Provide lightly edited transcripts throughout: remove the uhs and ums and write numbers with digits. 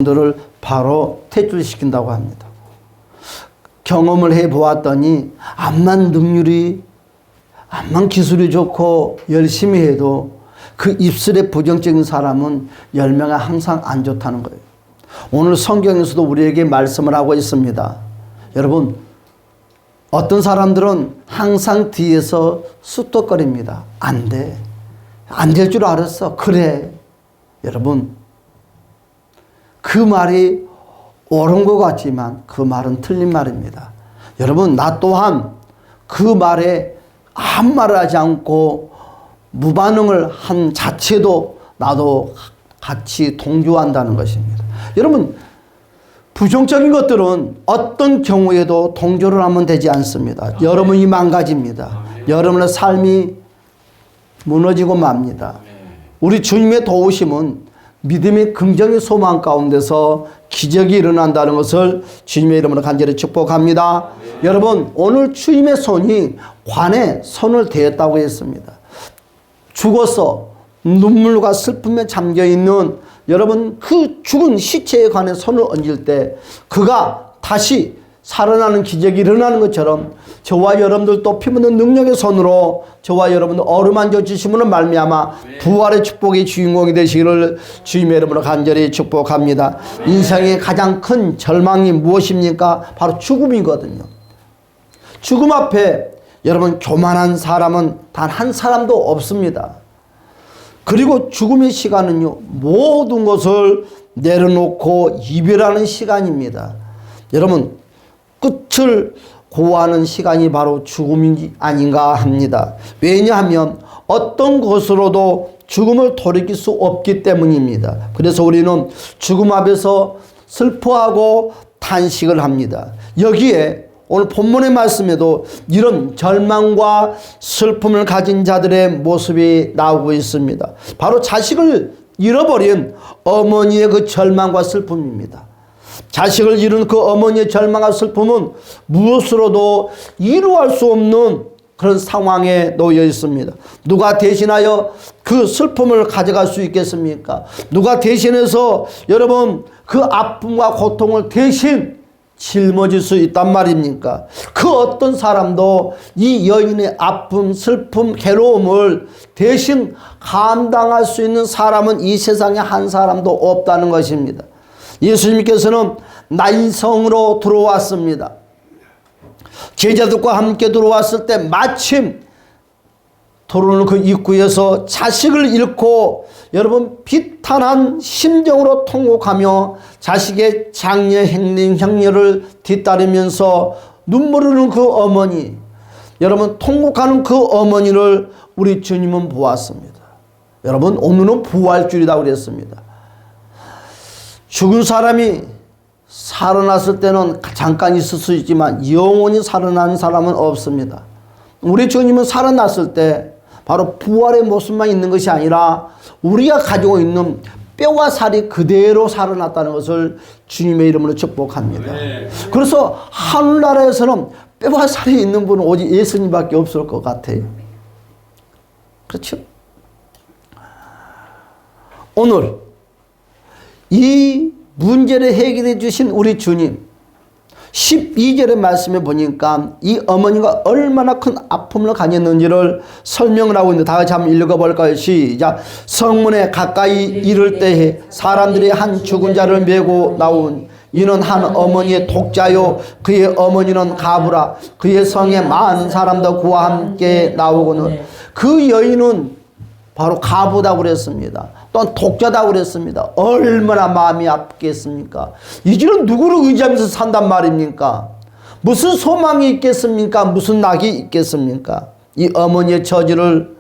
병들을 바로 퇴출시킨다고 합니다. 경험을 해보았더니 암만 능률이, 암만 기술이 좋고 열심히 해도 그 입술에 부정적인 사람은 열매가 항상 안 좋다는 거예요. 오늘 성경에서도 우리에게 말씀을 하고 있습니다. 여러분, 어떤 사람들은 항상 뒤에서 쑥덕거립니다. 안 돼. 안 될 줄 알았어. 그래. 여러분, 그 말이 옳은 것 같지만 그 말은 틀린 말입니다. 여러분, 나 또한 그 말에 아무 말을 하지 않고 무반응을 한 자체도 나도 같이 동조한다는 것입니다. 여러분, 부정적인 것들은 어떤 경우에도 동조를 하면 되지 않습니다. 여러분이 망가집니다. 여러분의 삶이 무너지고 맙니다. 우리 주님의 도우심은 믿음의 긍정의 소망 가운데서 기적이 일어난다는 것을 주님의 이름으로 간절히 축복합니다. 여러분, 오늘 주님의 손이 관에 손을 대었다고 했습니다. 죽어서 눈물과 슬픔에 잠겨있는 여러분, 그 죽은 시체에 관해 손을 얹을 때 그가 다시 살아나는 기적이 일어나는 것처럼 저와 여러분들도 피묻는 능력의 손으로 저와 여러분들 어루만져 주심으로 말미암아 부활의 축복의 주인공이 되시기를 주님의 이름으로 간절히 축복합니다. 인생의 가장 큰 절망이 무엇입니까? 바로 죽음이거든요. 죽음 앞에 여러분, 교만한 사람은 단 한 사람도 없습니다. 그리고 죽음의 시간은요, 모든 것을 내려놓고 이별하는 시간입니다. 여러분, 끝을 고하는 시간이 바로 죽음이 아닌가 합니다. 왜냐하면 어떤 것으로도 죽음을 돌이킬 수 없기 때문입니다. 그래서 우리는 죽음 앞에서 슬퍼하고 탄식을 합니다. 여기에 오늘 본문의 말씀에도 이런 절망과 슬픔을 가진 자들의 모습이 나오고 있습니다. 바로 자식을 잃어버린 어머니의 그 절망과 슬픔입니다. 자식을 잃은 그 어머니의 절망과 슬픔은 무엇으로도 이루할 수 없는 그런 상황에 놓여 있습니다. 누가 대신하여 그 슬픔을 가져갈 수 있겠습니까? 누가 대신해서 여러분 그 아픔과 고통을 대신 짊어질 수 있단 말입니까? 그 어떤 사람도 이 여인의 아픔, 슬픔, 괴로움을 대신 감당할 수 있는 사람은 이 세상에 한 사람도 없다는 것입니다. 예수님께서는 나인성으로 들어왔습니다. 제자들과 함께 들어왔을 때 마침 들어오는 그 입구에서 자식을 잃고 여러분 비탄한 심정으로 통곡하며 자식의 장례 행렬을 뒤따르면서 눈물 흐르는 그 어머니, 여러분 통곡하는 그 어머니를 우리 주님은 보았습니다. 여러분, 오늘은 부활주일이라고 그랬습니다. 죽은 사람이 살아났을 때는 잠깐 있을 수 있지만 영원히 살아나는 사람은 없습니다. 우리 주님은 살아났을 때 바로 부활의 모습만 있는 것이 아니라 우리가 가지고 있는 뼈와 살이 그대로 살아났다는 것을 주님의 이름으로 축복합니다. 그래서 하늘나라에서는 뼈와 살이 있는 분은 오직 예수님밖에 없을 것 같아요. 그렇죠? 오늘 이 문제를 해결해 주신 우리 주님, 12절의 말씀에 보니까 이 어머니가 얼마나 큰 아픔을 가졌는지를 설명을 하고 있는데 다 같이 한번 읽어볼까요? 시작. 성문에 가까이 이를 때에 사람들이 한 죽은 자를 메고 나온 이는 한 어머니의 독자요 그의 어머니는 가부라. 그의 성에 많은 사람들 그와 함께 나오고는 그 여인은 바로 가부다고 그랬습니다. 또한 독자다고 그랬습니다. 얼마나 마음이 아프겠습니까? 이제는 누구를 의지하면서 산단 말입니까? 무슨 소망이 있겠습니까? 무슨 낙이 있겠습니까? 이 어머니의 처지를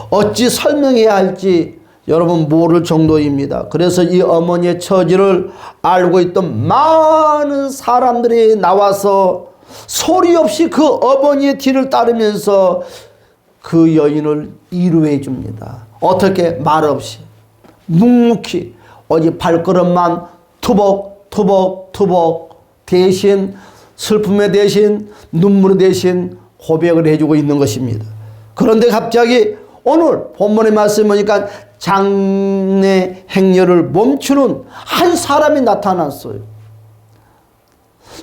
어찌 설명해야 할지 여러분 모를 정도입니다. 그래서 이 어머니의 처지를 알고 있던 많은 사람들이 나와서 소리 없이 그 어머니의 뒤를 따르면서 그 여인을 위로해 줍니다. 어떻게? 말 없이 묵묵히 오직 발걸음만 투벅투벅투벅 대신 슬픔의 대신 눈물의 대신 고백을 해주고 있는 것입니다. 그런데 갑자기 오늘 본문의 말씀 보니까 장래 행렬을 멈추는 한 사람이 나타났어요.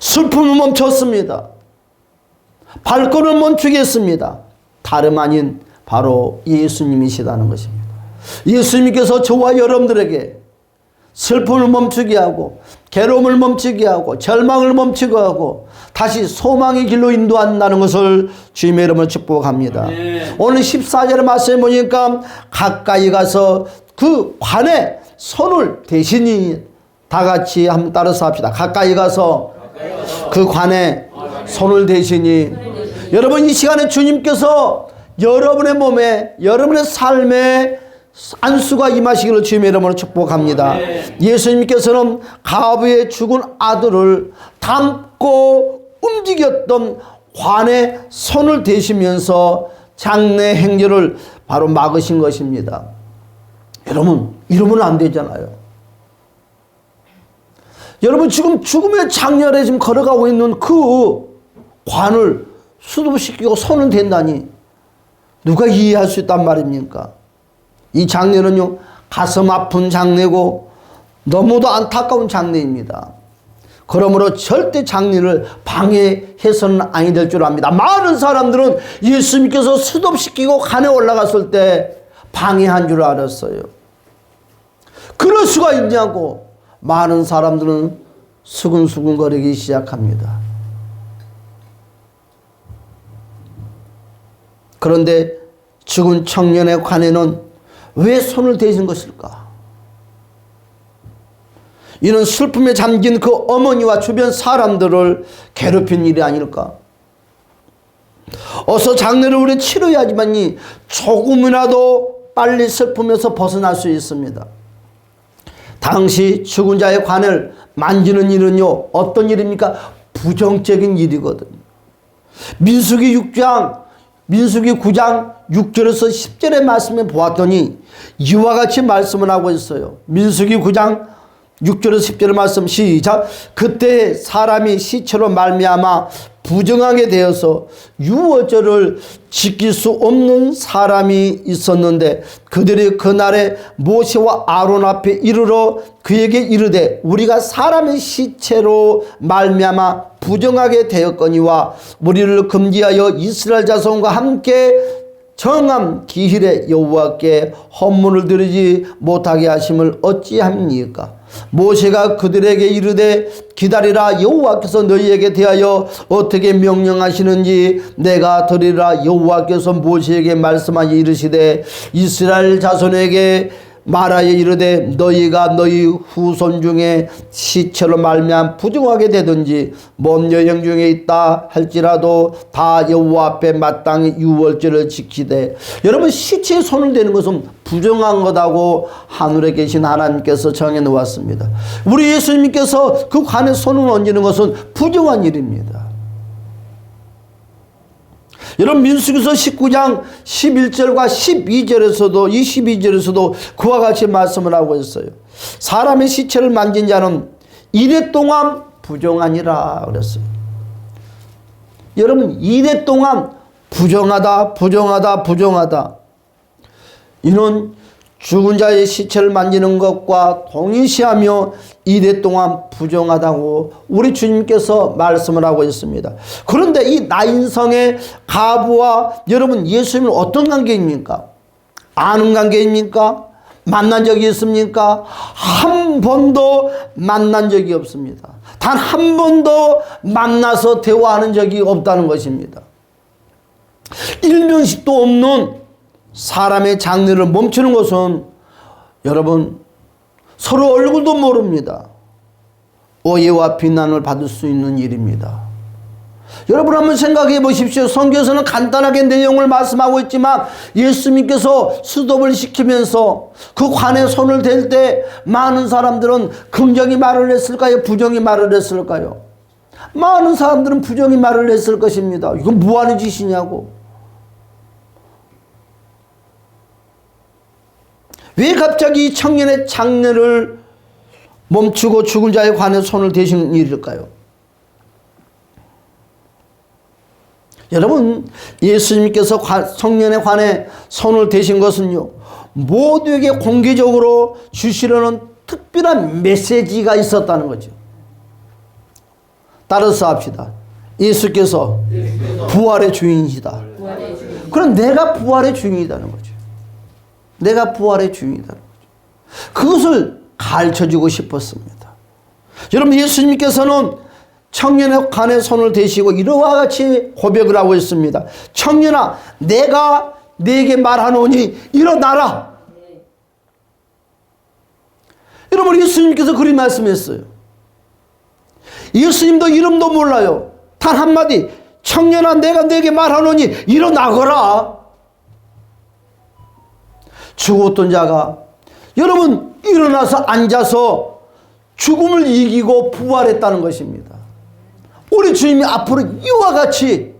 슬픔을 멈췄습니다. 발걸음을 멈추겠습니다. 다름 아닌 바로 예수님이시다는 것입니다. 예수님께서 저와 여러분들에게 슬픔을 멈추게 하고 괴로움을 멈추게 하고 절망을 멈추게 하고 다시 소망의 길로 인도한다는 것을 주님의 이름으로 축복합니다. 오늘 14절의 말씀에 보니까 가까이 가서 그 관에 손을 대시니, 다 같이 한번 따라서 합시다. 가까이 가서 그 관에 손을 대시니. 여러분, 이 시간에 주님께서 여러분의 몸에, 여러분의 삶에 안수가 임하시기를 주님의 이름으로 축복합니다. 예수님께서는 가부의 죽은 아들을 담고 움직였던 관에 손을 대시면서 장래 행렬을 바로 막으신 것입니다. 여러분, 이러면 안 되잖아요. 여러분, 지금 죽음의 장렬에 지금 걸어가고 있는 그 관을 수습시키고 손을 댄다니 누가 이해할 수 있단 말입니까? 이 장례는요, 가슴 아픈 장례고 너무도 안타까운 장례입니다. 그러므로 절대 장례를 방해해서는 아니 될 줄 압니다. 많은 사람들은 예수님께서 수습시키고 관에 올라갔을 때 방해한 줄 알았어요. 그럴 수가 있냐고 많은 사람들은 수근수근거리기 시작합니다. 그런데 죽은 청년의 관에는 왜 손을 대신 것일까? 이는 슬픔에 잠긴 그 어머니와 주변 사람들을 괴롭힌 일이 아닐까? 어서 장례를 우리 치러야지만이 조금이라도 빨리 슬픔에서 벗어날 수 있습니다. 당시 죽은 자의 관을 만지는 일은요, 어떤 일입니까? 부정적인 일이거든요. 민수기 9장 6절에서 10절의 말씀에 보았더니 이와 같이 말씀을 하고 있어요. 민수기 9장 6절에서 10절의 말씀 시작. 그때 사람이 시체로 말미암아 부정하게 되어서 유월절을 지킬 수 없는 사람이 있었는데 그들이 그날에 모세와 아론 앞에 이르러 그에게 이르되 우리가 사람의 시체로 말미암아 부정하게 되었거니와 우리를 금지하여 이스라엘 자손과 함께 정한 기일에 여호와께 헌물을 드리지 못하게 하심을 어찌합니까? 모세가 그들에게 이르되 기다리라, 여호와께서 너희에게 대하여 어떻게 명령하시는지 내가 들으리라. 여호와께서 모세에게 말씀하여 이르시되 이스라엘 자손에게 말하여 이르되 너희가 너희 후손 중에 시체로 말미암아 부정하게 되든지 먼 여행 중에 있다 할지라도 다 여호와 앞에 마땅히 유월절을 지키되. 여러분, 시체에 손을 대는 것은 부정한 것하고 하늘에 계신 하나님께서 정해 놓았습니다. 우리 예수님께서 그 관에 손을 얹는 것은 부정한 일입니다. 여러분, 민수기서 19장 11절과 12절에서도 22절에서도 그와 같이 말씀을 하고 있어요. 사람의 시체를 만진 자는 이래 동안 부정하니라 그랬어요. 여러분, 이래 동안 부정하다. 이는 죽은 자의 시체를 만지는 것과 동일시하며 이래 동안 부정하다고 우리 주님께서 말씀을 하고 있습니다. 그런데 이 나인성의 가부와 여러분 예수님은 어떤 관계입니까? 아는 관계입니까? 만난 적이 있습니까? 한 번도 만난 적이 없습니다. 단 한 번도 만나서 대화하는 적이 없다는 것입니다. 일면식도 없는 사람의 장례를 멈추는 것은 여러분 서로 얼굴도 모릅니다. 오해와 비난을 받을 수 있는 일입니다. 여러분 한번 생각해 보십시오. 성경에서는 간단하게 내용을 말씀하고 있지만 예수님께서 수도를 시키면서 그 관에 손을 댈 때 많은 사람들은 긍정이 말을 했을까요? 부정이 말을 했을까요? 많은 사람들은 부정이 말을 했을 것입니다. 이건 뭐하는 짓이냐고. 왜 갑자기 이 청년의 장례를 멈추고 죽은 자의 관에 손을 대신 일일까요? 여러분, 예수님께서 청년에 관해 손을 대신 것은요, 모두에게 공개적으로 주시려는 특별한 메시지가 있었다는 거죠. 따라서 합시다. 예수께서 부활의 주인이시다. 그럼 내가 부활의 주인이라는 거죠. 내가 부활의 주인이라는 거죠. 그것을 가르쳐주고 싶었습니다. 여러분, 예수님께서는 청년의 관에 손을 대시고 이러와 같이 고백을 하고 있습니다. 청년아, 내가 네게 말하노니 일어나라. 여러분, 예수님께서 그리 말씀했어요. 예수님도 이름도 몰라요. 단 한마디, 청년아, 내가 네게 말하노니 일어나거라. 죽었던 자가 여러분 일어나서 앉아서 죽음을 이기고 부활했다는 것입니다. 우리 주님이 앞으로 이와 같이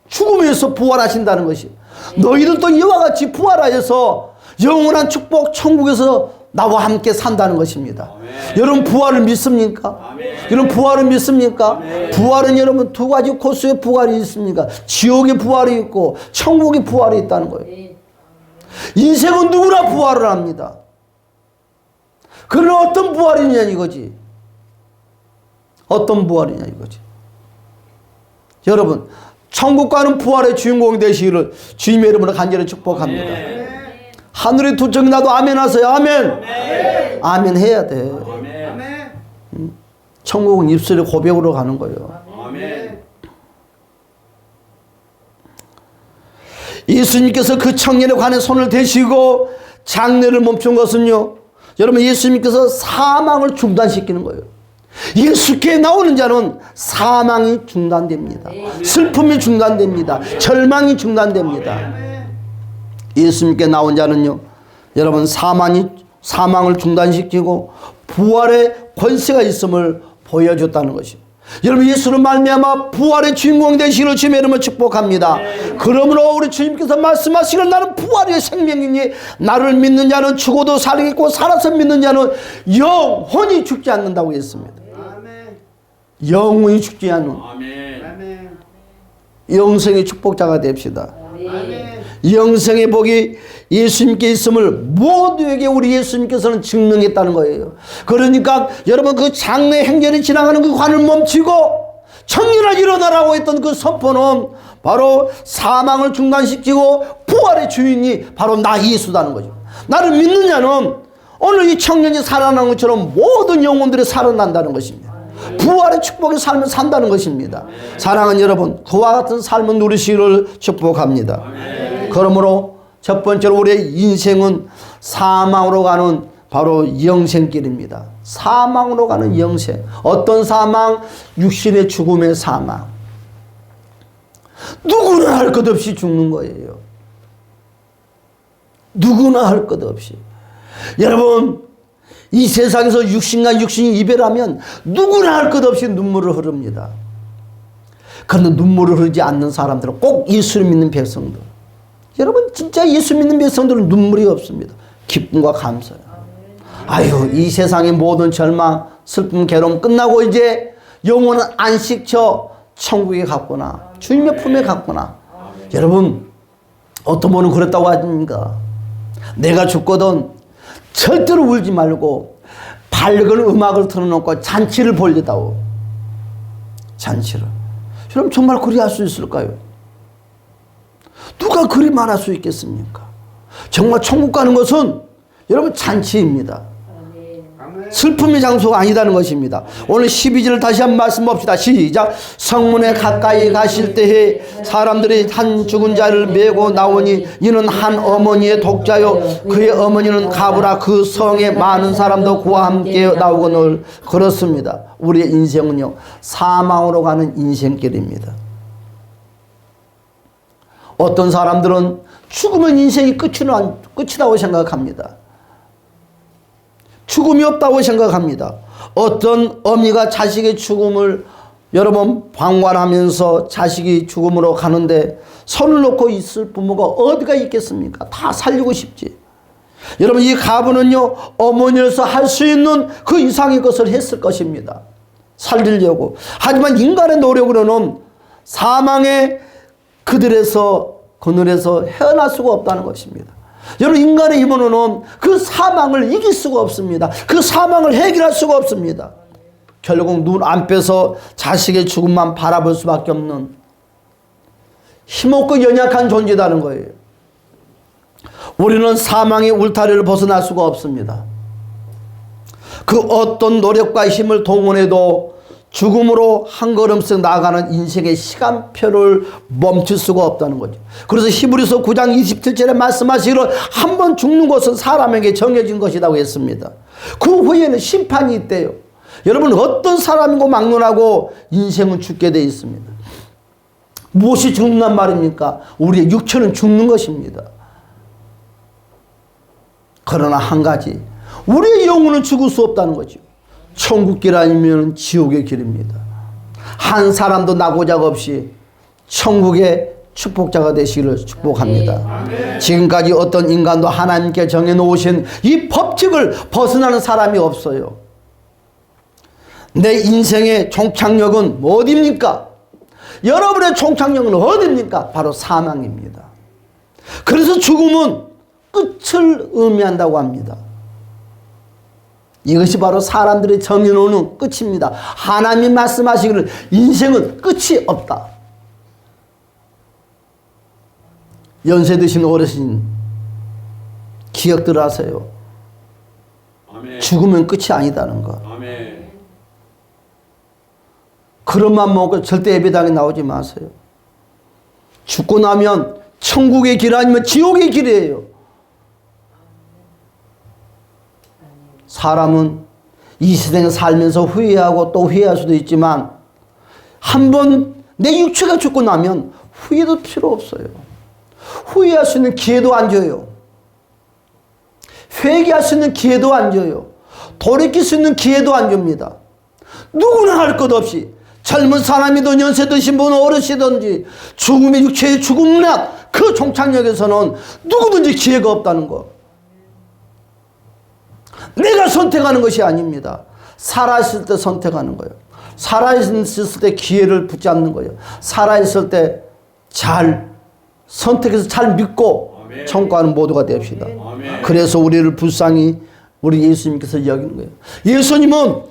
죽음에서 부활하신다는 것이, 너희들도 이와 같이 부활하여서 영원한 축복 천국에서 나와 함께 산다는 것입니다. 아멘. 여러분, 부활을 믿습니까? 아멘. 여러분, 부활을 믿습니까? 아멘. 부활은 여러분 두 가지 코스의 부활이 있습니까? 지옥의 부활이 있고 천국의 부활이 있다는 거예요. 아멘. 인생은 누구나 부활을 합니다. 그러나 어떤 부활이냐 이거지. 어떤 부활이냐 이거지. 여러분, 천국 가는 부활의 주인공이 되시기를 주님의 이름으로 간절히 축복합니다. 아멘. 하늘에 두 척이 나도 아멘 하세요. 아멘. 아멘. 아멘 해야 돼. 아멘. 천국은 입술의 고백으로 가는 거예요. 아멘. 예수님께서 그 청년에 관해 손을 대시고 장례를 멈춘 것은요, 여러분, 예수님께서 사망을 중단시키는 거예요. 예수께 나오는 자는 사망이 중단됩니다. 슬픔이 중단됩니다. 절망이 중단됩니다. 예수님께 나온 자는요, 여러분, 사망을 중단시키고 부활의 권세가 있음을 보여줬다는 것입니다. 여러분, 예수는 말미암아 부활의 주인공 되시기를 주님의 이름으로 축복합니다. 그러므로 우리 주님께서 말씀하시기를 나는 부활의 생명이니 나를 믿는 자는 죽어도 살겠고 살아서 믿는 자는 영원히 죽지 않는다고 했습니다. 영원히 죽지 않는 영생의 축복자가 됩시다. 영생의 복이 예수님께 있음을 모두에게 우리 예수님께서는 증명했다는 거예요. 그러니까 여러분, 그 장례 행렬이 지나가는 그 관을 멈추고 청년아 일어나라고 했던 그 선포는 바로 사망을 중단시키고 부활의 주인이 바로 나 예수다는 거죠. 나를 믿는 자는 오늘 이 청년이 살아난 것처럼 모든 영혼들이 살아난다는 것입니다. 부활의 축복의 삶을 산다는 것입니다. 사랑하는 여러분, 그와 같은 삶을 누리시기를 축복합니다. 그러므로 첫 번째로 우리의 인생은 사망으로 가는 바로 영생길입니다. 사망으로 가는 영생. 어떤 사망? 육신의 죽음의 사망. 누구나 할 것 없이 죽는 거예요. 누구나 할 것 없이. 여러분, 이 세상에서 육신과 육신이 이별하면 누구나 할 것 없이 눈물을 흐릅니다. 그런데 눈물을 흐르지 않는 사람들은 꼭 예수를 믿는 백성들. 여러분, 진짜 예수 믿는 백성들은 눈물이 없습니다. 기쁨과 감사요. 아유, 이 세상의 모든 절망, 슬픔, 괴로움 끝나고 이제 영원한 안식처 천국에 갔구나. 주님의 품에 갔구나. 여러분, 어떤 분은 그랬다고 하십니까? 내가 죽거든 절대로 울지 말고 밝은 음악을 틀어놓고 잔치를 벌리다오. 잔치를. 여러분, 정말 그리 할 수 있을까요? 누가 그리 말할 수 있겠습니까? 정말 천국 가는 것은 여러분 잔치입니다. 슬픔의 장소가 아니다는 것입니다. 오늘 12절을 다시 한번 말씀 봅시다. 시작. 성문에 가까이 가실 때에 사람들이 한 죽은 자를 메고 나오니 이는 한 어머니의 독자요 그의 어머니는 가브라 그 성에 많은 사람도 그와 함께 나오거늘. 그렇습니다. 우리의 인생은요, 사망으로 가는 인생길입니다. 어떤 사람들은 죽으면 인생이 끝이라고 생각합니다. 죽음이 없다고 생각합니다. 어떤 어미가 자식의 죽음을 여러분 방관하면서 자식이 죽음으로 가는데 손을 놓고 있을 부모가 어디가 있겠습니까? 다 살리고 싶지. 여러분, 이 가부는요, 어머니로서 할 수 있는 그 이상의 것을 했을 것입니다. 살리려고. 하지만 인간의 노력으로는 사망의 그늘에서 헤어날 수가 없다는 것입니다. 여러분, 인간의 입으로는 그 사망을 이길 수가 없습니다. 그 사망을 해결할 수가 없습니다. 결국 눈 안 빼서 자식의 죽음만 바라볼 수밖에 없는 힘없고 연약한 존재라는 거예요. 우리는 사망의 울타리를 벗어날 수가 없습니다. 그 어떤 노력과 힘을 동원해도 죽음으로 한 걸음씩 나아가는 인생의 시간표를 멈출 수가 없다는 거죠. 그래서 히브리서 9장 27절에 말씀하시기를 한 번 죽는 것은 사람에게 정해진 것이라고 했습니다. 그 후에는 심판이 있대요. 여러분, 어떤 사람이고 막론하고 인생은 죽게 되어 있습니다. 무엇이 죽는단 말입니까? 우리의 육체는 죽는 것입니다. 그러나 한 가지, 우리의 영혼은 죽을 수 없다는 거죠. 천국 길 아니면 지옥의 길입니다. 한 사람도 나고작 없이 천국의 축복자가 되시기를 축복합니다. 지금까지 어떤 인간도 하나님께 정해놓으신 이 법칙을 벗어나는 사람이 없어요. 내 인생의 종착역은 어디입니까? 여러분의 종착역은 어디입니까? 바로 사망입니다. 그래서 죽음은 끝을 의미한다고 합니다. 이것이 바로 사람들이 정해놓는 끝입니다. 하나님이 말씀하시기를 인생은 끝이 없다. 연세 드신 어르신 기억들 하세요. 아멘. 죽으면 끝이 아니다는 거. 아멘. 그런 맘 먹고 절대 예배당에 나오지 마세요. 죽고 나면 천국의 길 아니면 지옥의 길이에요. 사람은 이 세상에 살면서 후회하고 또 후회할 수도 있지만 한 번 내 육체가 죽고 나면 후회도 필요 없어요. 후회할 수 있는 기회도 안 줘요. 회개할 수 있는 기회도 안 줘요. 돌이킬 수 있는 기회도 안 줍니다. 누구나 할 것 없이 젊은 사람이든 연세 드신 분 어르시든지 죽음의 육체의 죽음이나 그 종착역에서는 누구든지 기회가 없다는 것. 내가 선택하는 것이 아닙니다. 살아있을 때 선택하는 거예요. 살아있을 때 기회를 붙잡는 거예요. 살아있을 때 잘 선택해서 잘 믿고 청구하는 모두가 됩시다. 그래서 우리를 불쌍히 우리 예수님께서 여기는 거예요. 예수님은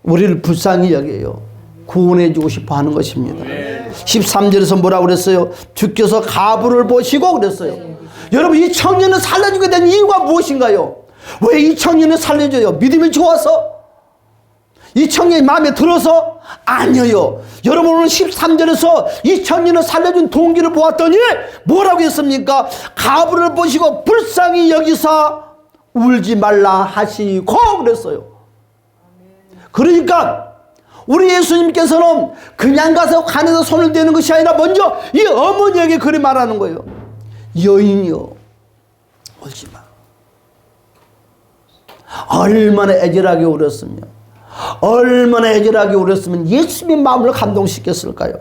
우리를 불쌍히 여겨요. 구원해 주고 싶어 하는 것입니다. 13절에서 뭐라고 그랬어요? 주께서 가부를 보시고 그랬어요. 여러분, 이 청년을 살려주게 된 이유가 무엇인가요? 왜 이 청년을 살려줘요? 믿음이 좋아서? 이 청년이 마음에 들어서? 아니에요. 여러분, 오늘 13절에서 이 청년을 살려준 동기를 보았더니 뭐라고 했습니까? 가부를 보시고 불쌍히 여기사 울지 말라 하시고 그랬어요. 그러니까 우리 예수님께서는 그냥 가서 간에서 손을 대는 것이 아니라 먼저 이 어머니에게 그리 말하는 거예요. 여인이여, 울지 마. 얼마나 애절하게 울었으면, 얼마나 애절하게 울었으면 예수님의 마음을 감동시켰을까요?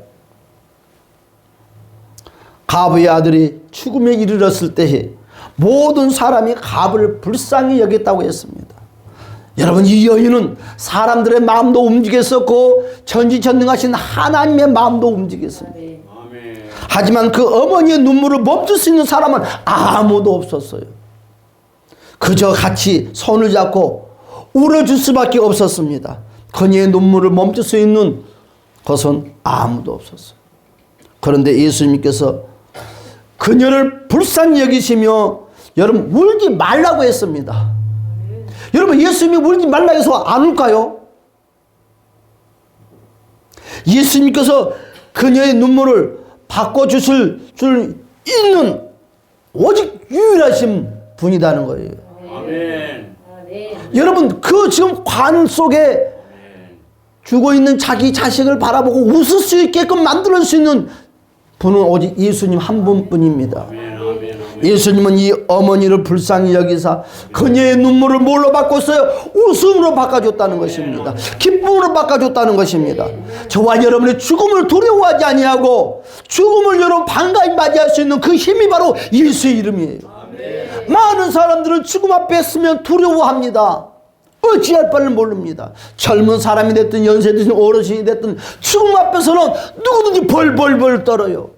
가부의 아들이 죽음에 이르렀을 때에 모든 사람이 가부를 불쌍히 여겼다고 했습니다. 여러분, 이 여인은 사람들의 마음도 움직였었고 전지전능하신 하나님의 마음도 움직였습니다. 하지만 그 어머니의 눈물을 멈출 수 있는 사람은 아무도 없었어요. 그저 같이 손을 잡고 울어줄 수밖에 없었습니다. 그녀의 눈물을 멈출 수 있는 것은 아무도 없었어요. 그런데 예수님께서 그녀를 불쌍히 여기시며 여러분, 울지 말라고 했습니다. 여러분, 예수님이 울지 말라 해서 안 울까요? 예수님께서 그녀의 눈물을 바꿔주실 줄 있는 오직 유일하신 분이라는 거예요. 아멘. 여러분, 그 지금 관 속에 죽어있는 자기 자식을 바라보고 웃을 수 있게끔 만들 수 있는 분은 오직 예수님 한 분뿐입니다. 예수님은 이 어머니를 불쌍히 여기사 그녀의 눈물을 뭘로 바꿨어요? 웃음으로 바꿔줬다는 것입니다. 기쁨으로 바꿔줬다는 것입니다. 저와 여러분의 죽음을 두려워하지 아니하고 죽음을 여러분 반가이 맞이할 수 있는 그 힘이 바로 예수의 이름이에요. 많은 사람들은 죽음 앞에 서면 두려워합니다. 어찌할 바를 모릅니다. 젊은 사람이 됐든 연세 드신 어르신이 됐든 죽음 앞에서는 누구든지 벌벌벌 떨어요.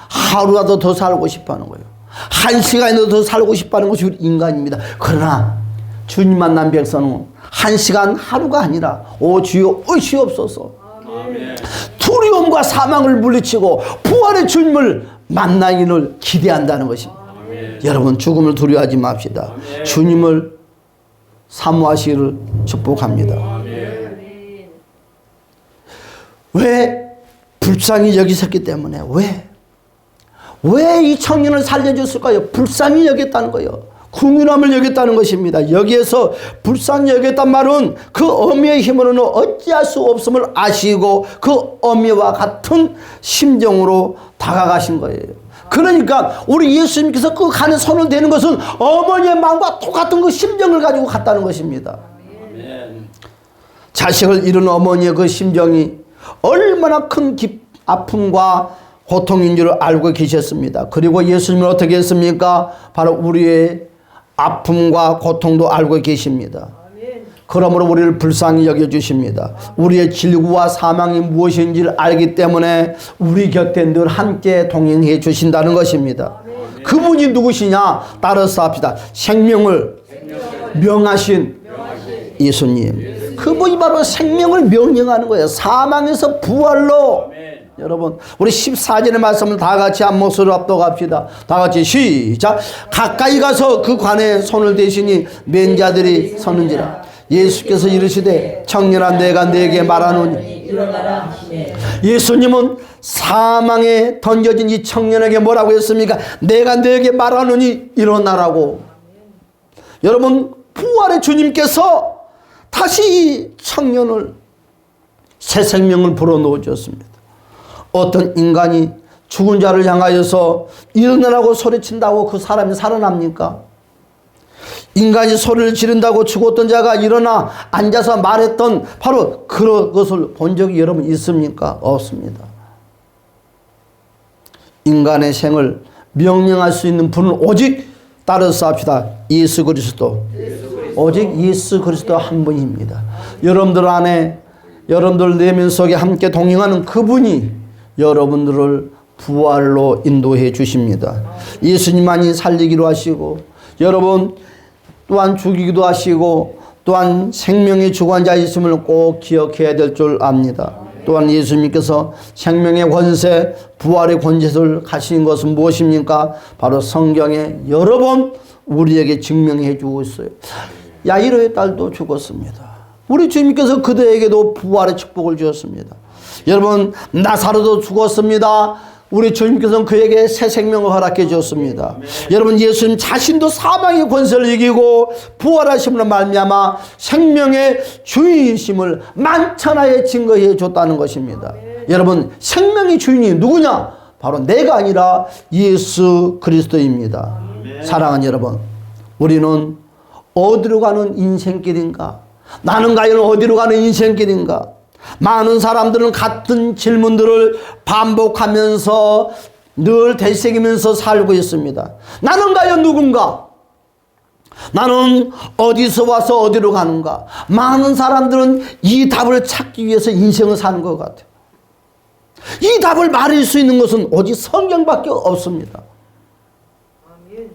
하루라도 더 살고 싶어하는 거예요. 한 시간이라도 더 살고 싶어하는 것이 우리 인간입니다. 그러나 주님 만난 백성은 한 시간 하루가 아니라 오 주여 오시옵소서. 아멘. 두려움과 사망을 물리치고 부활의 주님을 만나기를 기대한다는 것입니다. 아멘. 여러분 죽음을 두려워하지 맙시다. 아멘. 주님을 사모하시기를 축복합니다. 아멘. 왜? 불쌍히 여기셨기 때문에. 왜 이 청년을 살려줬을까요? 불쌍히 여겼다는 거예요. 궁휼함을 여겼다는 것입니다. 여기에서 불쌍히 여겼단 말은 그 어미의 힘으로는 어찌할 수 없음을 아시고 그 어미와 같은 심정으로 다가가신 거예요. 그러니까 우리 예수님께서 그 간에 손을 대는 것은 어머니의 마음과 똑같은 그 심정을 가지고 갔다는 것입니다. 자식을 잃은 어머니의 그 심정이 얼마나 큰 아픔과 고통인 줄 알고 계셨습니다. 그리고 예수님은 어떻게 했습니까? 바로 우리의 아픔과 고통도 알고 계십니다. 그러므로 우리를 불쌍히 여겨주십니다. 우리의 질구와 사망이 무엇인지를 알기 때문에 우리 곁에 늘 함께 동행해 주신다는 것입니다. 그분이 누구시냐? 따라서 합시다. 생명을 명하신 예수님. 그분이 바로 생명을 명령하는 거예요. 사망에서 부활로. 여러분 우리 14절의 말씀을 다 같이 한 목소리로 압도합시다. 다 같이 시작. 가까이 가서 그 관에 손을 대시니 맨 자들이 서는지라. 예수께서 이르시되 청년아 내가 네게 말하노니 일어나라 하시네. 예수님은 사망에 던져진 이 청년에게 뭐라고 했습니까? 내가 네게 말하노니 일어나라고. 여러분 부활의 주님께서 다시 이 청년을 새 생명을 불어넣어 주었습니다. 어떤 인간이 죽은 자를 향하여서 일어나라고 소리친다고 그 사람이 살아납니까? 인간이 소리를 지른다고 죽었던 자가 일어나 앉아서 말했던 바로 그것을 본 적이 여러분 있습니까? 없습니다. 인간의 생을 명령할 수 있는 분은 오직 따라서 합시다. 예수 그리스도. 오직 예수 그리스도 한 분입니다. 여러분들 안에 여러분들 내면 속에 함께 동행하는 그분이 여러분들을 부활로 인도해 주십니다. 예수님만이 살리기로 하시고 여러분 또한 죽이기도 하시고 또한 생명의 주관자이심을 꼭 기억해야 될 줄 압니다. 또한 예수님께서 생명의 권세, 부활의 권세를 가신 것은 무엇입니까? 바로 성경에 여러 번 우리에게 증명해 주고 있어요. 야이로의 딸도 죽었습니다. 우리 주님께서 그들에게도 부활의 축복을 주었습니다. 여러분 나사로도 죽었습니다. 우리 주님께서는 그에게 새 생명을 허락해 주었습니다. 여러분 예수님 자신도 사망의 권세를 이기고 부활하심으로 말미암아 생명의 주인이심을 만천하에 증거해 줬다는 것입니다. 여러분 생명의 주인이 누구냐? 바로 내가 아니라 예수 그리스도입니다. 사랑하는 여러분, 우리는 어디로 가는 인생길인가? 나는 과연 어디로 가는 인생길인가? 많은 사람들은 같은 질문들을 반복하면서 늘 되새기면서 살고 있습니다. 나는 과연 누군가? 나는 어디서 와서 어디로 가는가? 많은 사람들은 이 답을 찾기 위해서 인생을 사는 것 같아요. 이 답을 말할 수 있는 것은 오직 성경밖에 없습니다. 아멘.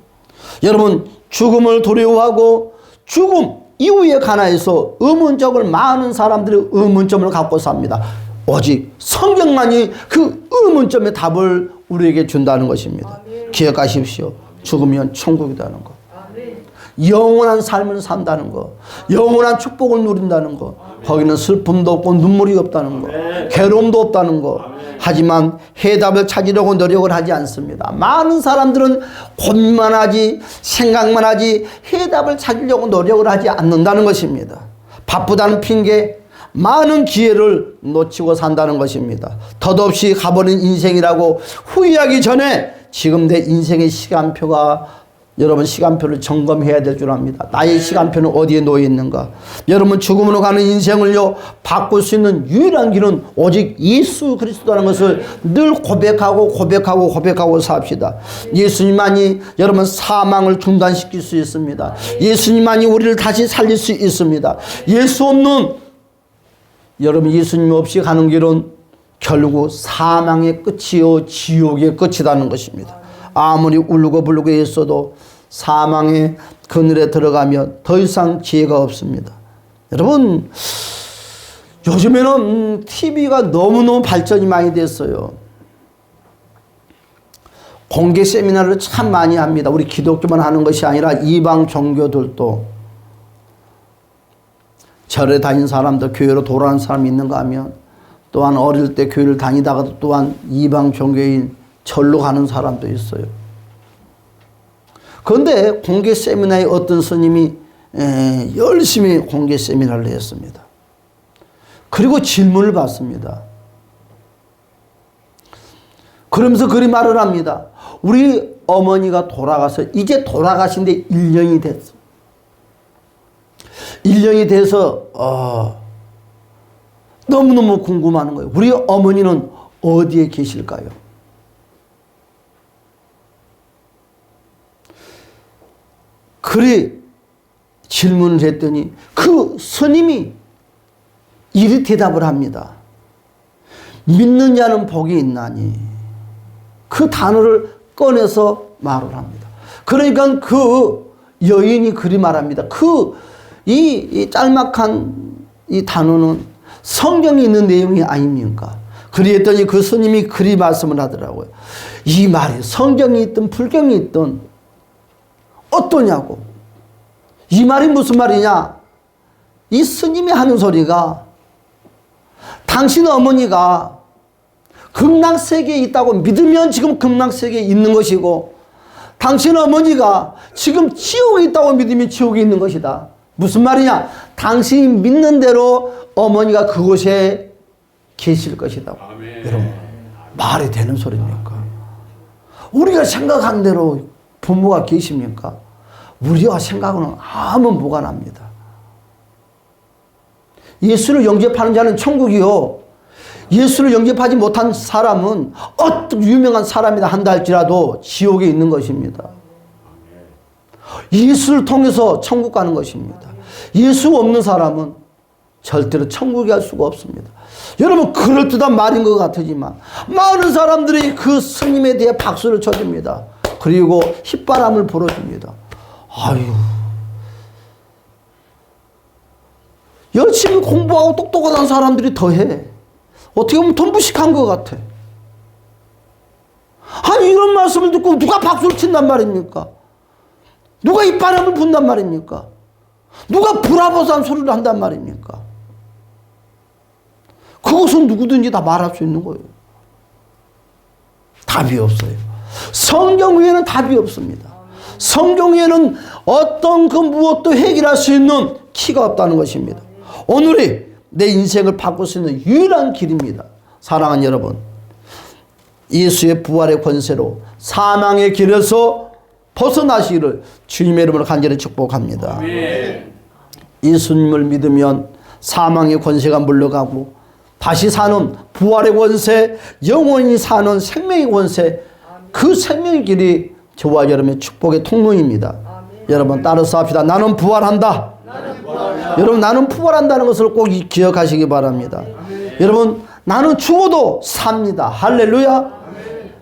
여러분 죽음을 두려워하고 죽음 이후에 관하여서 의문점을 많은 사람들이 의문점을 갖고 삽니다. 오직 성경만이 그 의문점의 답을 우리에게 준다는 것입니다. 아멘. 기억하십시오. 죽으면 천국이라는 것. 아멘. 영원한 삶을 산다는 것. 영원한 축복을 누린다는 것. 거기는 슬픔도 없고 눈물이 없다는 것. 괴로움도 없다는 것. 하지만 해답을 찾으려고 노력을 하지 않습니다. 많은 사람들은 고민만 하지 생각만 하지 해답을 찾으려고 노력을 하지 않는다는 것입니다. 바쁘다는 핑계, 많은 기회를 놓치고 산다는 것입니다. 덧없이 가버린 인생이라고 후회하기 전에 지금 내 인생의 시간표가 여러분 시간표를 점검해야 될 줄 압니다. 나의 시간표는 어디에 놓여 있는가? 여러분 죽음으로 가는 인생을요 바꿀 수 있는 유일한 길은 오직 예수 그리스도라는 것을 늘 고백하고 삽시다. 예수님만이 여러분 사망을 중단시킬 수 있습니다. 예수님만이 우리를 다시 살릴 수 있습니다. 예수 없는 여러분 예수님 없이 가는 길은 결국 사망의 끝이요 지옥의 끝이라는 것입니다. 아무리 울고 불고 했어도 사망의 그늘에 들어가면 더 이상 지혜가 없습니다. 여러분, 요즘에는 TV가 너무너무 발전이 많이 됐어요. 공개 세미나를 참 많이 합니다. 우리 기독교만 하는 것이 아니라 이방 종교들도, 절에 다닌 사람도 교회로 돌아오는 사람이 있는가 하면, 또한 어릴 때 교회를 다니다가도 또한 이방 종교인 절로 가는 사람도 있어요. 그런데 공개 세미나에 어떤 스님이 열심히 공개 세미나를 했습니다. 그리고 질문을 받습니다. 그러면서 그리 말을 합니다. 우리 어머니가 돌아가서 이제 돌아가신 데 1년이 됐어. 1년이 돼서 너무너무 궁금한 거예요. 우리 어머니는 어디에 계실까요? 그리 질문을 했더니 그 스님이 이리 대답을 합니다. 믿는 자는 복이 있나니. 그 단어를 꺼내서 말을 합니다. 그러니까 그 여인이 그리 말합니다. 이 짤막한 이 단어는 성경에 있는 내용이 아닙니까? 그랬더니 그 스님이 그리 말씀을 하더라고요. 이 말이 성경이 있든 불경이 있든 어떠냐고. 이 말이 무슨 말이냐? 이 스님이 하는 소리가 당신 어머니가 극락세계에 있다고 믿으면 지금 극락세계에 있는 것이고, 당신 어머니가 지금 지옥에 있다고 믿으면 지옥에 있는 것이다. 무슨 말이냐? 당신이 믿는 대로 어머니가 그곳에 계실 것이다. 아멘. 여러분, 말이 되는 소리입니까? 우리가 생각한 대로 부모가 계십니까? 우리와 생각은 아무 무관합니다. 예수를 영접하는 자는 천국이요, 예수를 영접하지 못한 사람은 어떤 유명한 사람이다 한다 할지라도 지옥에 있는 것입니다. 예수를 통해서 천국 가는 것입니다. 예수 없는 사람은 절대로 천국에 갈 수가 없습니다. 여러분, 그럴듯한 말인 것 같으지만 많은 사람들이 그 스님에 대해 박수를 쳐줍니다. 그리고 휘바람을 불어줍니다. 아유, 열심히 공부하고 똑똑한 사람들이 더해. 어떻게 보면 돈부식한 것 같아. 아니, 이런 말씀을 듣고 누가 박수를 친단 말입니까? 누가 휘바람을 분단 말입니까? 누가 불화보산 소리를 한단 말입니까? 그것은 누구든지 다 말할 수 있는 거예요. 답이 없어요. 성경 외에는 답이 없습니다. 성경 외에는 어떤 그 무엇도 해결할 수 있는 키가 없다는 것입니다. 오늘이 내 인생을 바꿀 수 있는 유일한 길입니다. 사랑하는 여러분, 예수의 부활의 권세로 사망의 길에서 벗어나시기를 주님의 이름으로 간절히 축복합니다. 아멘. 예수님을 믿으면 사망의 권세가 물러가고 다시 사는 부활의 권세, 영원히 사는 생명의 권세, 그 생명의 길이 저와 여러분의 축복의 통로입니다. 아멘. 여러분 따라서 합시다. 나는 부활한다. 여러분, 나는 부활한다는 것을 꼭 기억하시기 바랍니다. 아멘. 여러분, 나는 죽어도 삽니다. 할렐루야. 아멘.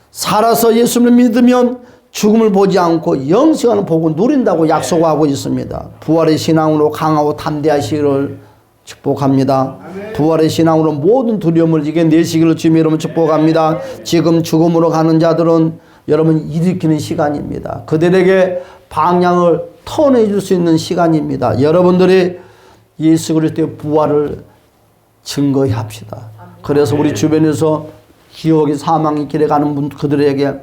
살아서 예수를 믿으면 죽음을 보지 않고 영생하는 복을 누린다고 약속하고 있습니다. 부활의 신앙으로 강하고 담대하시기를 축복합니다. 아멘. 부활의 신앙으로 모든 두려움을 이겨내시기를 주님의 이름으로 축복합니다. 지금 죽음으로 가는 자들은 여러분 일으키는 시간입니다. 그들에게 방향을 터내 줄 수 있는 시간입니다. 여러분들이 예수 그리스도의 부활을 증거히 합시다. 그래서 우리 주변에서 기억이 사망의 길에 가는 분, 그들에게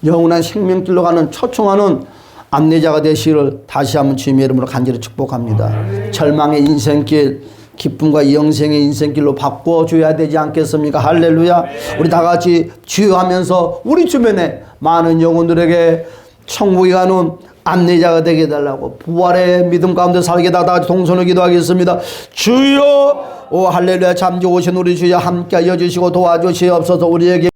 영원한 생명길로 가는 초청하는 안내자가 되시기를 다시 한번 주님의 이름으로 간절히 축복합니다. 절망의 인생길, 기쁨과 영생의 인생길로 바꿔줘야 되지 않겠습니까? 할렐루야. 우리 다 같이 주여 하면서 우리 주변에 많은 영혼들에게 천국에 가는 안내자가 되게 해달라고, 부활의 믿음 가운데 살게 다 같이 동선을 기도하겠습니다. 주여, 오 할렐루야. 잠시 오신 우리 주여 함께 하여 주시고 도와주시옵소서. 우리에게